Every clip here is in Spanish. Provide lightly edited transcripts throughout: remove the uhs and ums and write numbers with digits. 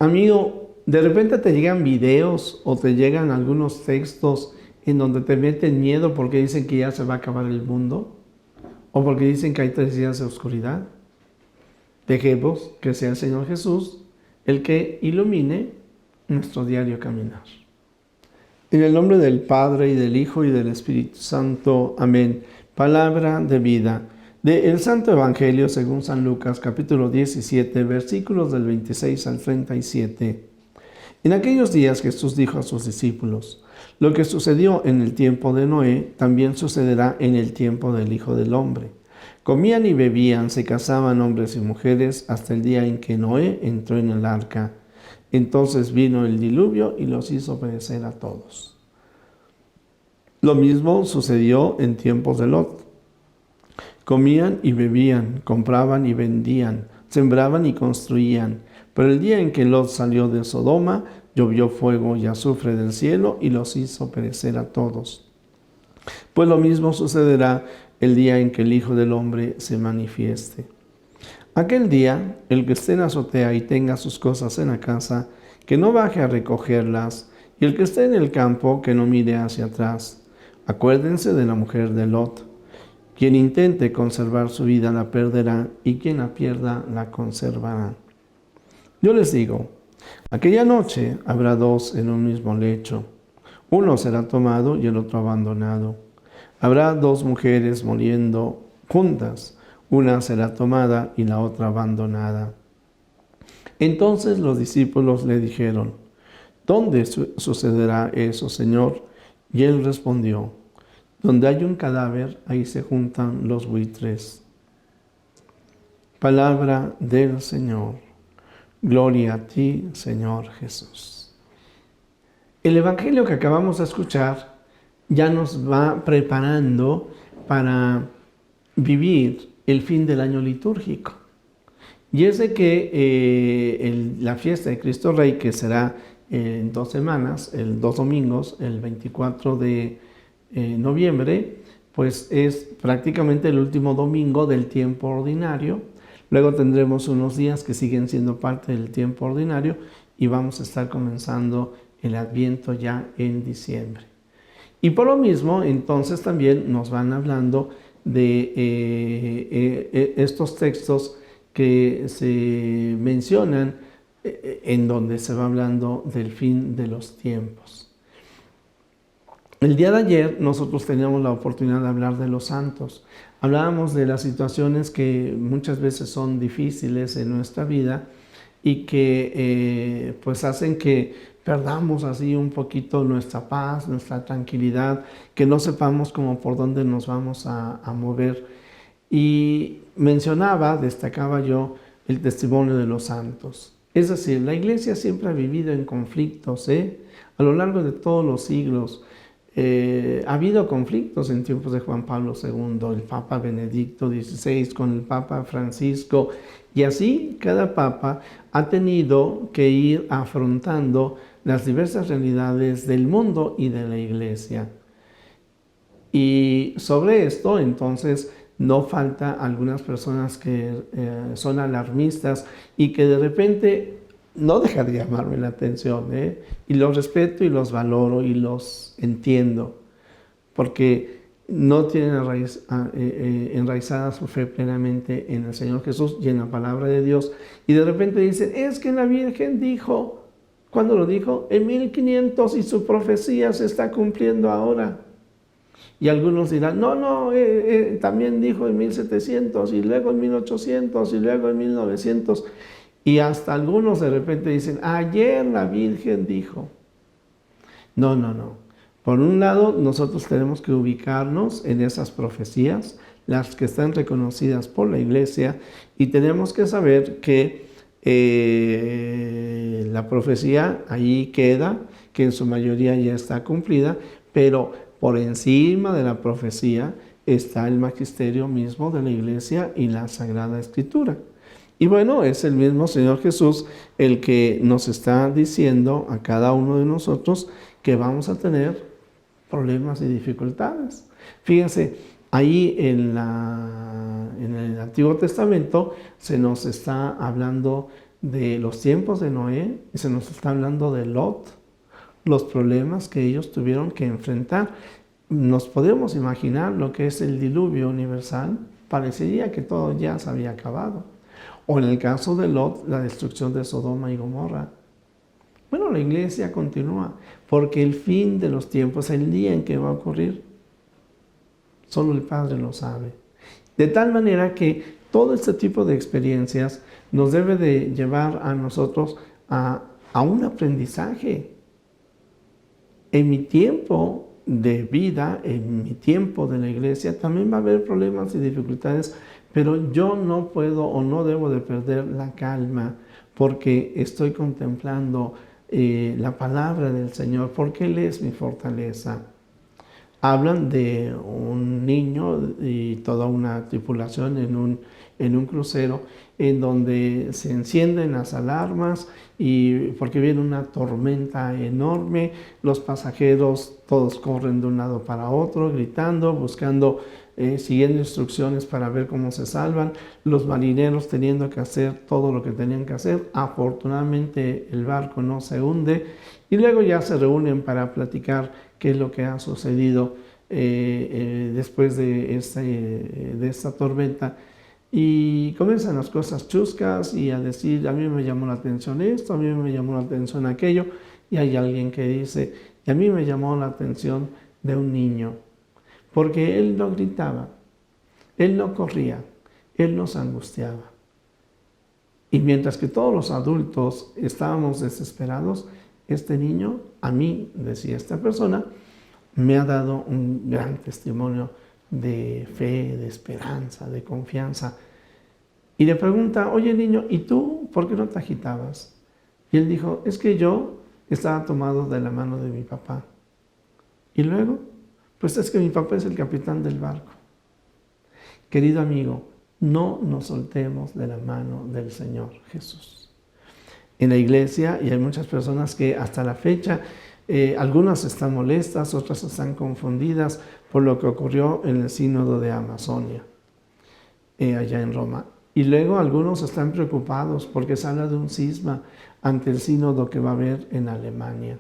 Amigo, de repente te llegan videos o te llegan algunos textos en donde te meten miedo porque dicen que ya se va a acabar el mundo o porque dicen que hay 3 días de oscuridad. Dejemos que sea el Señor Jesús el que ilumine nuestro diario caminar. En el nombre del Padre, y del Hijo, y del Espíritu Santo. Amén. Palabra de vida. Del Santo Evangelio según San Lucas, capítulo 17, versículos del 26 al 37. En aquellos días Jesús dijo a sus discípulos: lo que sucedió en el tiempo de Noé, también sucederá en el tiempo del Hijo del Hombre. Comían y bebían, se casaban hombres y mujeres, hasta el día en que Noé entró en el arca. Entonces vino el diluvio y los hizo perecer a todos. Lo mismo sucedió en tiempos de Lot. Comían y bebían, compraban y vendían, sembraban y construían. Pero el día en que Lot salió de Sodoma, llovió fuego y azufre del cielo y los hizo perecer a todos. Pues lo mismo sucederá el día en que el Hijo del Hombre se manifieste. Aquel día, el que esté en azotea y tenga sus cosas en la casa, que no baje a recogerlas, y el que esté en el campo, que no mire hacia atrás. Acuérdense de la mujer de Lot. Quien intente conservar su vida la perderá, y quien la pierda la conservará. Yo les digo, aquella noche habrá dos en un mismo lecho. Uno será tomado y el otro abandonado. Habrá dos mujeres muriendo juntas. Una será tomada y la otra abandonada. Entonces los discípulos le dijeron: ¿dónde sucederá eso, Señor? Y él respondió: donde hay un cadáver, ahí se juntan los buitres. Palabra del Señor. Gloria a ti, Señor Jesús. El Evangelio que acabamos de escuchar ya nos va preparando para vivir el fin del año litúrgico. Y es de que la fiesta de Cristo Rey, que será en 2 semanas, 2 domingos, el 24 de noviembre, pues es prácticamente el último domingo del tiempo ordinario. Luego tendremos unos días que siguen siendo parte del tiempo ordinario y vamos a estar comenzando el Adviento ya en diciembre. Y por lo mismo, entonces también nos van hablando de estos textos que se mencionan en donde se va hablando del fin de los tiempos. El día de ayer nosotros teníamos la oportunidad de hablar de los santos. Hablábamos de las situaciones que muchas veces son difíciles en nuestra vida y que pues hacen que perdamos así un poquito nuestra paz, nuestra tranquilidad, que no sepamos como por dónde nos vamos a mover. Y destacaba yo el testimonio de los santos. Es decir, la Iglesia siempre ha vivido en conflictos, a lo largo de todos los siglos. Ha habido conflictos en tiempos de Juan Pablo II, el Papa Benedicto XVI con el Papa Francisco, y así cada Papa ha tenido que ir afrontando las diversas realidades del mundo y de la Iglesia. Y sobre esto, entonces, no falta algunas personas que son alarmistas y que de repente no deja de llamarme la atención, y los respeto y los valoro y los entiendo, porque no tienen enraizada su fe plenamente en el Señor Jesús y en la palabra de Dios, y de repente dicen: es que la Virgen dijo. ¿Cuándo lo dijo? En 1500, y su profecía se está cumpliendo ahora. Y algunos dirán: no, también dijo en 1700, y luego en 1800, y luego en 1900. Y hasta algunos de repente dicen: ayer la Virgen dijo. No. Por un lado, nosotros tenemos que ubicarnos en esas profecías, las que están reconocidas por la Iglesia, y tenemos que saber que la profecía ahí queda, que en su mayoría ya está cumplida, pero por encima de la profecía está el magisterio mismo de la Iglesia y la Sagrada Escritura. Y bueno, es el mismo Señor Jesús el que nos está diciendo a cada uno de nosotros que vamos a tener problemas y dificultades. Fíjense, ahí en el Antiguo Testamento se nos está hablando de los tiempos de Noé y se nos está hablando de Lot, los problemas que ellos tuvieron que enfrentar. Nos podemos imaginar lo que es el diluvio universal, parecería que todo ya se había acabado. O en el caso de Lot, la destrucción de Sodoma y Gomorra. Bueno, la iglesia continúa, porque el fin de los tiempos, el día en que va a ocurrir, solo el Padre lo sabe. De tal manera que todo este tipo de experiencias nos debe de llevar a nosotros a un aprendizaje. En mi tiempo de vida, en mi tiempo de la iglesia, también va a haber problemas y dificultades, pero yo no puedo o no debo de perder la calma porque estoy contemplando la palabra del Señor, porque Él es mi fortaleza. Hablan de un niño y toda una tripulación en un crucero en donde se encienden las alarmas y porque viene una tormenta enorme, los pasajeros todos corren de un lado para otro, gritando, buscando, siguiendo instrucciones para ver cómo se salvan, los marineros teniendo que hacer todo lo que tenían que hacer. Afortunadamente el barco no se hunde y luego ya se reúnen para platicar qué es lo que ha sucedido después de esta tormenta. Y comienzan las cosas chuscas y a decir, a mí me llamó la atención esto, a mí me llamó la atención aquello. Y hay alguien que dice, y a mí me llamó la atención de un niño, porque él no gritaba, él no corría, él no se angustiaba. Y mientras que todos los adultos estábamos desesperados, este niño, a mí, decía esta persona, me ha dado un gran testimonio de fe, de esperanza, de confianza. Y le pregunta, oye niño, ¿y tú por qué no te agitabas? Y él dijo, es que yo estaba tomado de la mano de mi papá. Y luego, pues es que mi papá es el capitán del barco. Querido amigo, no nos soltemos de la mano del Señor Jesús. En la iglesia, y hay muchas personas que hasta la fecha, algunas están molestas, otras están confundidas por lo que ocurrió en el sínodo de Amazonia, allá en Roma. Y luego algunos están preocupados porque se habla de un cisma ante el sínodo que va a haber en Alemania.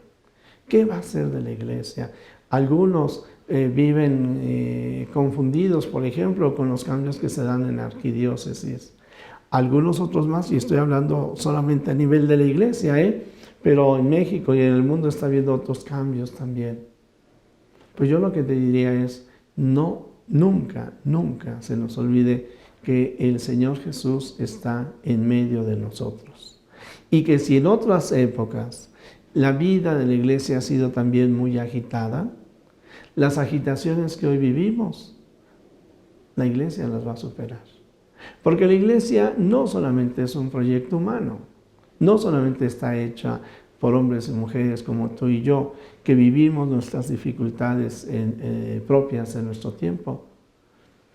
¿Qué va a ser de la iglesia? Algunos viven confundidos, por ejemplo, con los cambios que se dan en la arquidiócesis. Algunos otros más, y estoy hablando solamente a nivel de la iglesia, pero en México y en el mundo está habiendo otros cambios también. Pues yo lo que te diría es, nunca se nos olvide que el Señor Jesús está en medio de nosotros. Y que si en otras épocas la vida de la iglesia ha sido también muy agitada, las agitaciones que hoy vivimos, la iglesia las va a superar. Porque la iglesia no solamente es un proyecto humano, no solamente está hecha por hombres y mujeres como tú y yo, que vivimos nuestras dificultades propias en nuestro tiempo.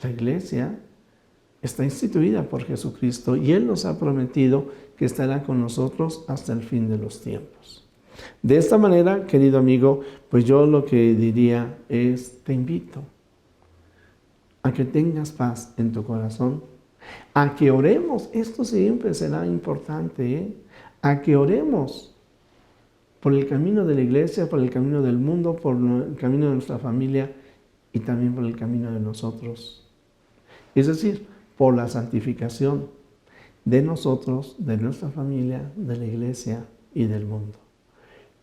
La iglesia está instituida por Jesucristo y Él nos ha prometido que estará con nosotros hasta el fin de los tiempos. De esta manera, querido amigo, pues yo lo que diría es, te invito a que tengas paz en tu corazón, a que oremos, esto siempre será importante, a que oremos por el camino de la iglesia, por el camino del mundo, por el camino de nuestra familia y también por el camino de nosotros. Es decir, por la santificación de nosotros, de nuestra familia, de la iglesia y del mundo.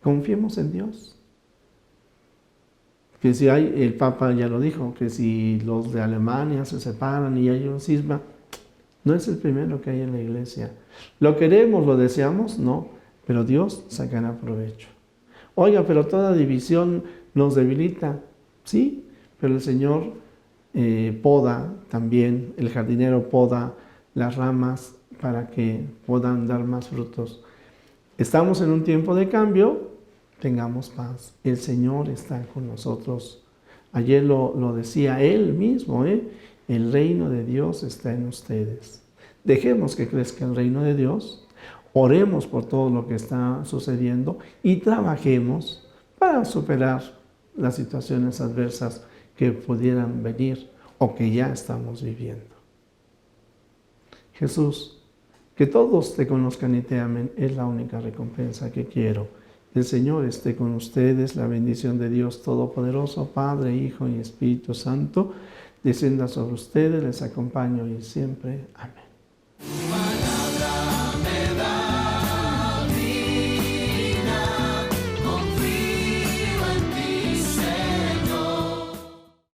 Confiemos en Dios. Que si hay, el Papa ya lo dijo, que si los de Alemania se separan y hay un cisma, no es el primero que hay en la iglesia. ¿Lo queremos, lo deseamos? No, pero Dios sacará provecho. Oiga, pero toda división nos debilita. Sí, pero el Señor poda también, el jardinero poda las ramas para que puedan dar más frutos. Estamos en un tiempo de cambio, tengamos paz. El Señor está con nosotros. Ayer lo decía Él mismo, el reino de Dios está en ustedes. Dejemos que crezca el reino de Dios, oremos por todo lo que está sucediendo y trabajemos para superar las situaciones adversas que pudieran venir o que ya estamos viviendo. Jesús, Que todos te conozcan y te amen es la única recompensa que quiero. El Señor esté con ustedes, la bendición de Dios Todopoderoso, Padre, Hijo y Espíritu Santo, descienda sobre ustedes, les acompaño y siempre. Amén. Palabra